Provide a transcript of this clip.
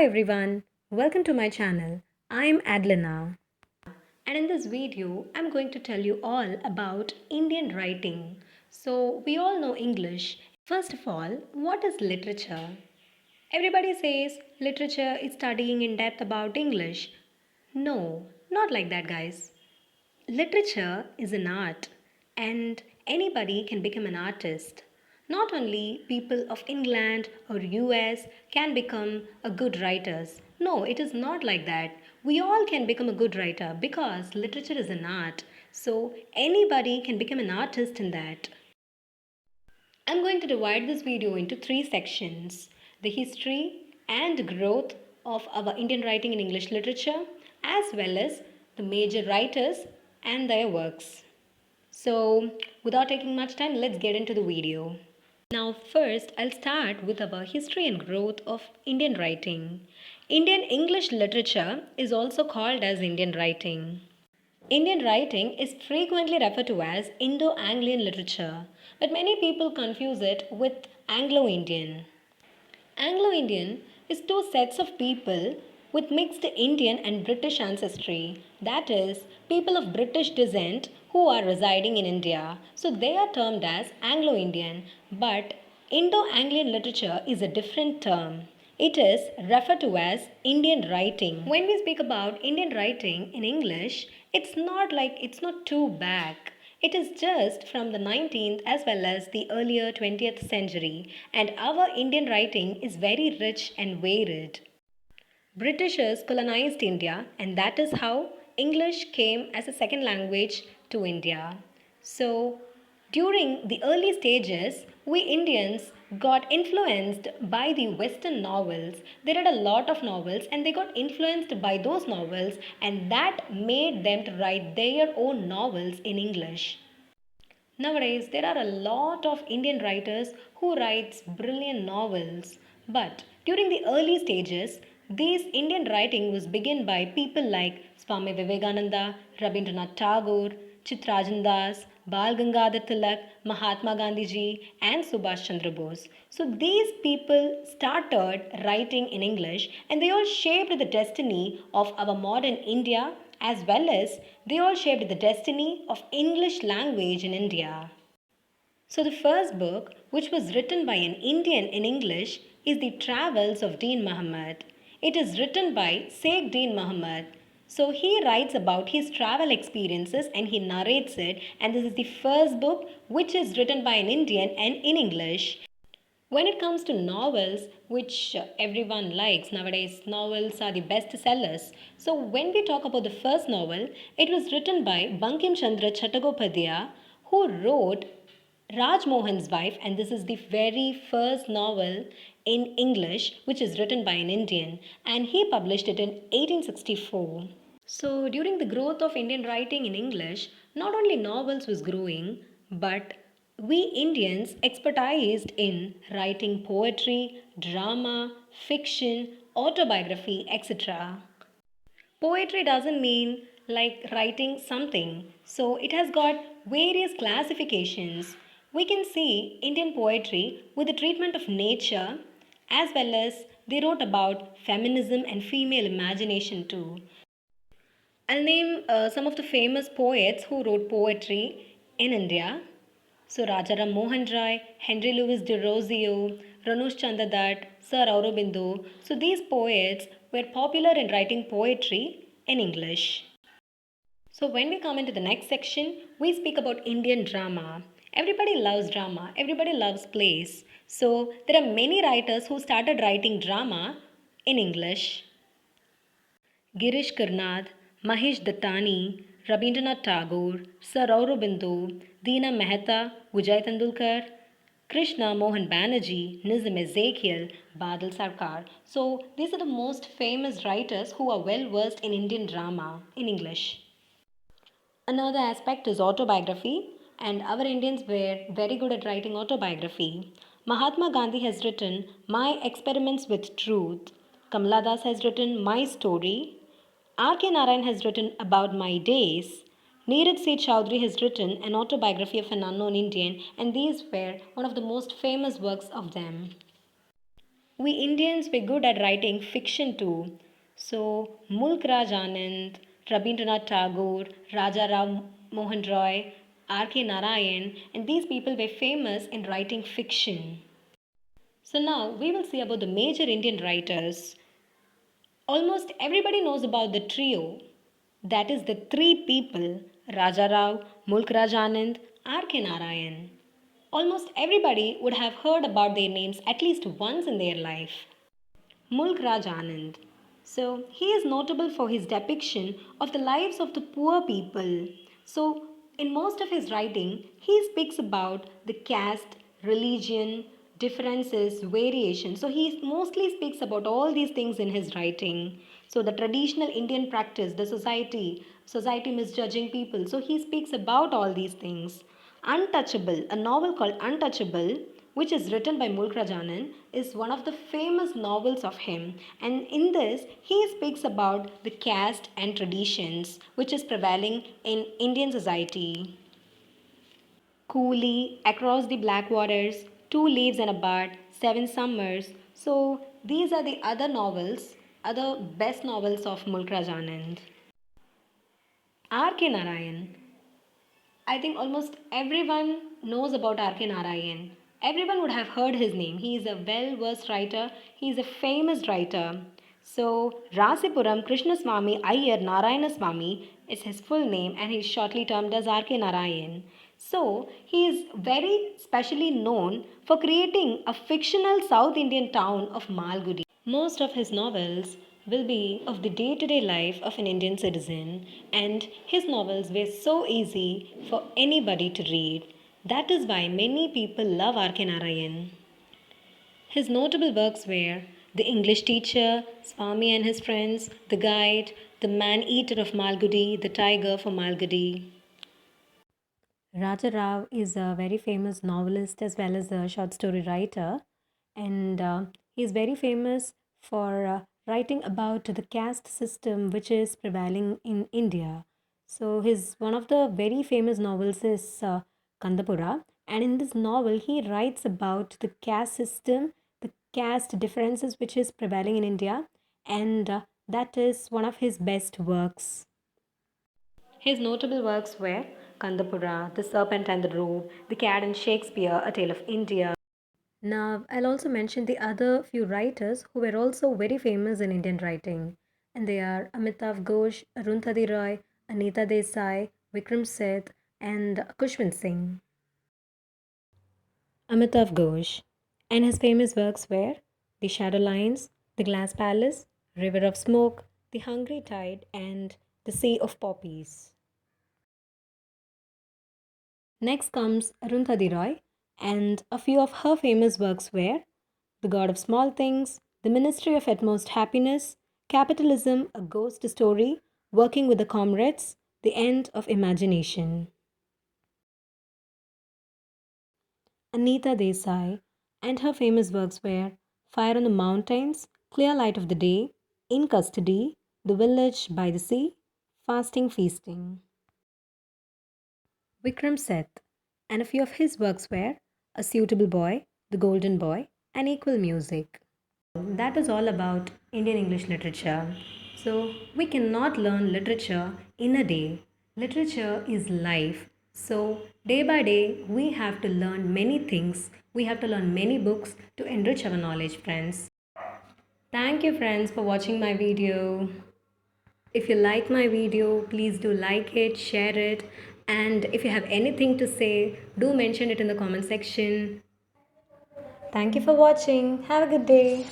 everyone, welcome to my channel. I am Adlina, and in this video I'm going to tell you all about Indian writing. So we all know English. First of all, what is literature? Everybody says literature is studying in depth about English. No, not like that, guys. Literature is an art, and anybody can become an artist. Not only people of England or US can become a good writers. No, it is not like that. We all can become a good writer because literature is an art. So anybody can become an artist in that. I'm going to divide this video into three sections: the history and growth of our Indian writing in English literature, as well as the major writers and their works. So, without taking much time, let's get into the video. Now, first, I'll start with our history and growth of Indian writing. Indian English literature is also called as Indian writing. Indian writing is frequently referred to as Indo-Anglian literature, but many people confuse it with Anglo-Indian. Anglo-Indian is two sets of people with mixed Indian and British ancestry. That is, people of British descent who are residing in India. So they are termed as Anglo-Indian, but Indo-Anglian literature is a different term. It is referred to as Indian writing. When we speak about Indian writing in English, it's not too back. It is just from the 19th as well as the earlier 20th century, and our Indian writing is very rich and varied. Britishers colonized India, and that is how English came as a second language to India. So, during the early stages, we Indians got influenced by the Western novels. They read a lot of novels and they got influenced by those novels, and that made them to write their own novels in English. Nowadays, there are a lot of Indian writers who writes brilliant novels. But during the early stages, this Indian writing was begun by people like Swami Vivekananda, Rabindranath Tagore, Chittranjan Das, Bal Gangadhar Tilak, Mahatma Gandhi ji, and Subhash Chandra Bose. So these people started writing in English, and they all shaped the destiny of our modern India, as well as they all shaped the destiny of English language in India. So the first book, which was written by an Indian in English, is The Travels of Deen Muhammad. It is written by Sheikh Deen Muhammad. So he writes about his travel experiences and he narrates it, and this is the first book which is written by an Indian and in English. When it comes to novels, which everyone likes nowadays, novels are the best sellers. So when we talk about the first novel, it was written by Bankim Chandra Chattopadhyay, who wrote Raj Mohan's Wife, and this is the very first novel in English which is written by an Indian, and he published it in 1864. So during the growth of Indian writing in English, not only novels was growing, but we Indians expertised in writing poetry, drama, fiction, autobiography, etc. Poetry doesn't mean like writing something, so it has got various classifications. We can see Indian poetry with the treatment of nature, as well as they wrote about feminism and female imagination too. I'll name some of the famous poets who wrote poetry in India. So Rajaram Mohan Rai, Henry Louis de Rosio, Ranush Chandra Dutt, Sir Aurobindo. So these poets were popular in writing poetry in English. So when we come into the next section, we speak about Indian drama. Everybody loves drama, everybody loves plays. So there are many writers who started writing drama in English. Girish Karnad, Mahesh Dattani, Rabindranath Tagore, Sir Aurobindo, Deena Mehta, Vijay Tendulkar, Krishna Mohan Banerjee, Nizam Ezekiel, Badal Sarkar. So these are the most famous writers who are well versed in Indian drama in English. Another aspect is autobiography, and our Indians were very good at writing autobiography. Mahatma Gandhi has written My Experiments with Truth. Kamala Das has written My Story. R.K. Narayan has written About My Days. Neeraj C. Chowdhury has written an autobiography of an unknown Indian, and these were one of the most famous works of them. we Indians were good at writing fiction too. So, Mulk Raj Anand, Rabindranath Tagore, Raja Ram Mohan Roy, R.K. Narayan, and these people were famous in writing fiction. So, now we will see about the major Indian writers. Almost everybody knows about the trio. That is the three people Raja Rao, Mulk Raj Anand, R.K. Narayan. Almost everybody would have heard about their names at least once in their life. Mulk Raj Anand. So, he is notable for his depiction of the lives of the poor people. So, in most of his writing, he speaks about the caste, religion, differences, variation. So, he mostly speaks about all these things in his writing. So, the traditional Indian practice, the society misjudging people. So, he speaks about all these things. Untouchable, a novel called Untouchable, which is written by Mulk Raj Anand, is one of the famous novels of him. And in this, he speaks about the caste and traditions which is prevailing in Indian society. Coolie, Across the Black Waters, Two Leaves and a Bud, Seven Summers. So these are the other novels, other best novels of Mulk Raj Anand. R.K. Narayan. I think almost everyone knows about R.K. Narayan. Everyone would have heard his name. He is a well versed writer, he is a famous writer. So, Rasipuram Krishnaswamy Iyer Narayanaswamy is his full name and he is shortly termed as R.K. Narayan. So, he is very specially known for creating a fictional South Indian town of Malgudi. Most of his novels will be of the day to day life of an Indian citizen, and his novels were so easy for anybody to read. That is why many people love R.K. Narayan. His notable works were The English Teacher, Swami and His Friends, The Guide, The Man Eater of Malgudi, The Tiger for Malgudi. Raja Rao is a very famous novelist as well as a short story writer, and he is very famous for writing about the caste system which is prevailing in India. So, his one of the very famous novels is Kandapura, and in this novel, he writes about the caste system, the caste differences which is prevailing in India, and that is one of his best works. His notable works were Kandapura, The Serpent and the Robe, The Cat and Shakespeare, A Tale of India. Now, I'll also mention the other few writers who were also very famous in Indian writing, and they are Amitav Ghosh, Arundhati Roy, Anita Desai, Vikram Seth, and Kushwant Singh. Amitav Ghosh, and his famous works were The Shadow Lines, The Glass Palace, River of Smoke, The Hungry Tide, and The Sea of Poppies. Next comes Arundhati Roy, and a few of her famous works were The God of Small Things, The Ministry of Utmost Happiness, Capitalism, A Ghost Story, Working with the Comrades, The End of Imagination. Anita Desai, and her famous works were Fire on the Mountains, Clear Light of the Day, In Custody, The Village by the Sea, Fasting Feasting. Vikram Seth, and a few of his works were A Suitable Boy, The Golden Boy, and Equal Music. That is all about Indian English literature. So, we cannot learn literature in a day. Literature is life. So, day by day, we have to learn many things. We have to learn many books to enrich our knowledge, friends. Thank you, friends, for watching my video. If you like my video, please do like it, share it, and if you have anything to say, do mention it in the comment section. Thank you for watching. Have a good day.